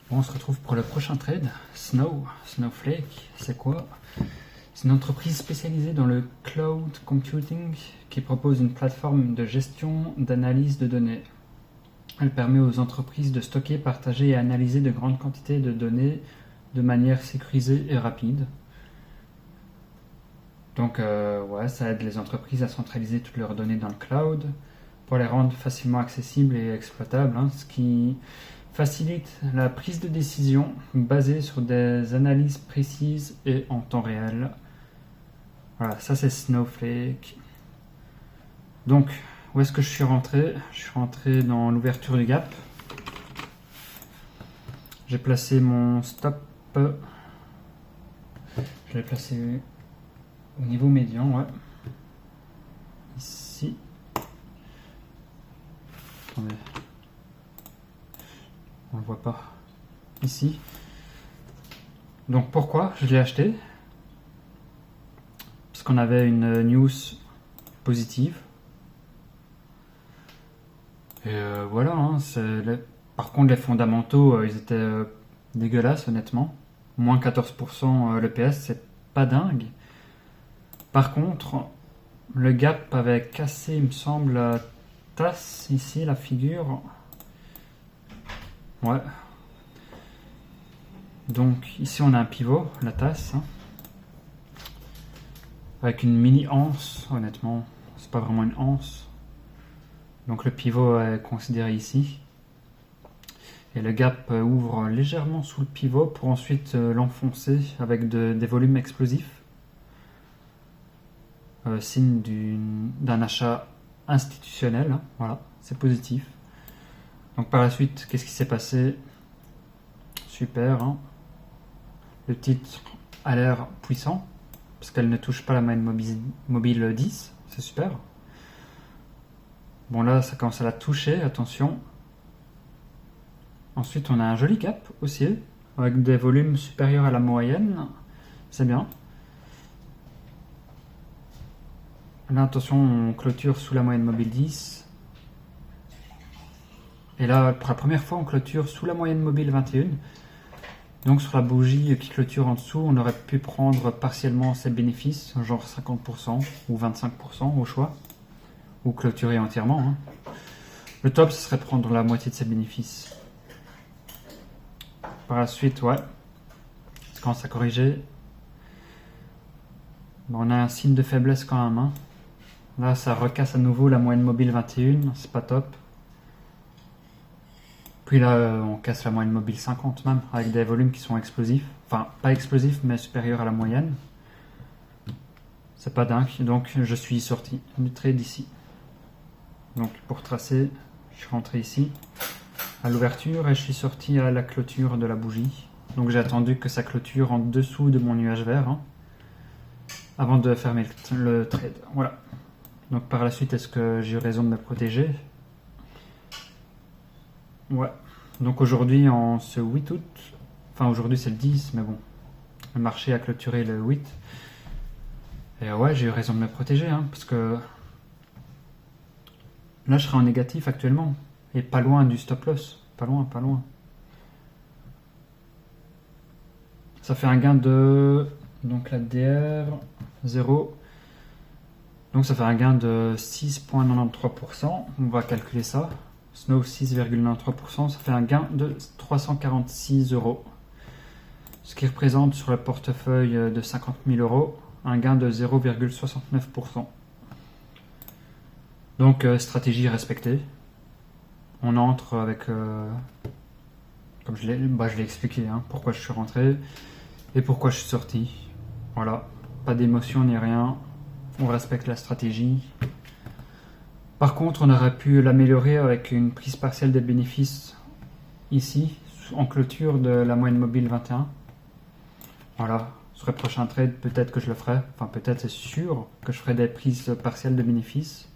Bon, on se retrouve pour le prochain trade. Snowflake, c'est quoi? C'est une entreprise spécialisée dans le cloud computing qui propose une plateforme de gestion d'analyse de données. Elle permet aux entreprises de stocker, partager et analyser de grandes quantités de données de manière sécurisée et rapide. Donc, ça aide les entreprises à centraliser toutes leurs données dans le cloud pour les rendre facilement accessibles et exploitables, ce qui facilite la prise de décision basée sur des analyses précises et en temps réel. Voilà, ça c'est Snowflake. Donc, où est-ce que je suis rentré? Je suis rentré dans l'ouverture du gap. J'ai placé mon stop. Je l'ai placé au niveau médian, ouais. Ici. Attendez. On le voit pas. Ici. Donc pourquoi je l'ai acheté? Parce qu'on avait une news positive. Et voilà, par contre les fondamentaux, ils étaient dégueulasses honnêtement. Moins 14% l'EPS, c'est pas dingue. Par contre, le gap avait cassé, il me semble, la tasse ici, la figure. Ouais. Donc ici on a un pivot, la tasse. Avec une mini anse, honnêtement. C'est pas vraiment une anse. Donc le pivot est considéré ici. Et le gap ouvre légèrement sous le pivot pour ensuite l'enfoncer avec des volumes explosifs. Signe d'un achat institutionnel. Voilà, c'est positif. Donc par la suite, qu'est-ce qui s'est passé? Super. Le titre a l'air puissant parce qu'elle ne touche pas la moyenne mobile 10. C'est super. Bon là, ça commence à la toucher, attention. Ensuite, on a un joli cap haussier avec des volumes supérieurs à la moyenne. C'est bien. Là, attention, on clôture sous la moyenne mobile 10. Et là, pour la première fois, on clôture sous la moyenne mobile 21. Donc sur la bougie qui clôture en dessous, on aurait pu prendre partiellement ses bénéfices, genre 50% ou 25% au choix. Ou clôturer entièrement. Le top, ce serait prendre la moitié de ses bénéfices. Par la suite, ça commence à corriger. Bon, on a un signe de faiblesse quand même. Là, ça recasse à nouveau la moyenne mobile 21, c'est pas top. Puis là, on casse la moyenne mobile 50 même, avec des volumes qui sont explosifs. Enfin, pas explosifs, mais supérieurs à la moyenne. C'est pas dingue, donc je suis sorti du trade ici. Donc pour tracer, je suis rentré ici à l'ouverture et je suis sorti à la clôture de la bougie. Donc j'ai attendu que ça clôture en dessous de mon nuage vert avant de fermer le trade. Voilà. Donc par la suite, est-ce que j'ai eu raison de me protéger? Ouais. Donc aujourd'hui, en ce 8 août, enfin aujourd'hui c'est le 10, mais bon, le marché a clôturé le 8. Et ouais, j'ai eu raison de me protéger, parce que là, je serai en négatif actuellement. Et pas loin du stop loss. Pas loin, pas loin. Ça fait un gain de... Donc la DR, 0. Donc ça fait un gain de 6,93%. On va calculer ça. Snow 6,93%. Ça fait un gain de 346 €. Ce qui représente sur le portefeuille de 50 000 € un gain de 0,69%. Donc stratégie respectée. On entre avec, comme je l'ai expliqué, pourquoi je suis rentré et pourquoi je suis sorti. Voilà, pas d'émotion ni rien. On respecte la stratégie. Par contre, on aurait pu l'améliorer avec une prise partielle des bénéfices ici, en clôture de la moyenne mobile 21. Voilà. Sur le prochain trade, peut-être que je le ferai. Enfin, peut-être, c'est sûr que je ferai des prises partielles de bénéfices.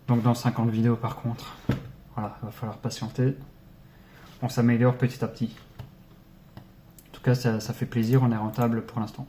Donc dans 50 vidéos par contre. Voilà, il va falloir patienter. On s'améliore petit à petit. En tout cas, ça fait plaisir, on est rentable pour l'instant.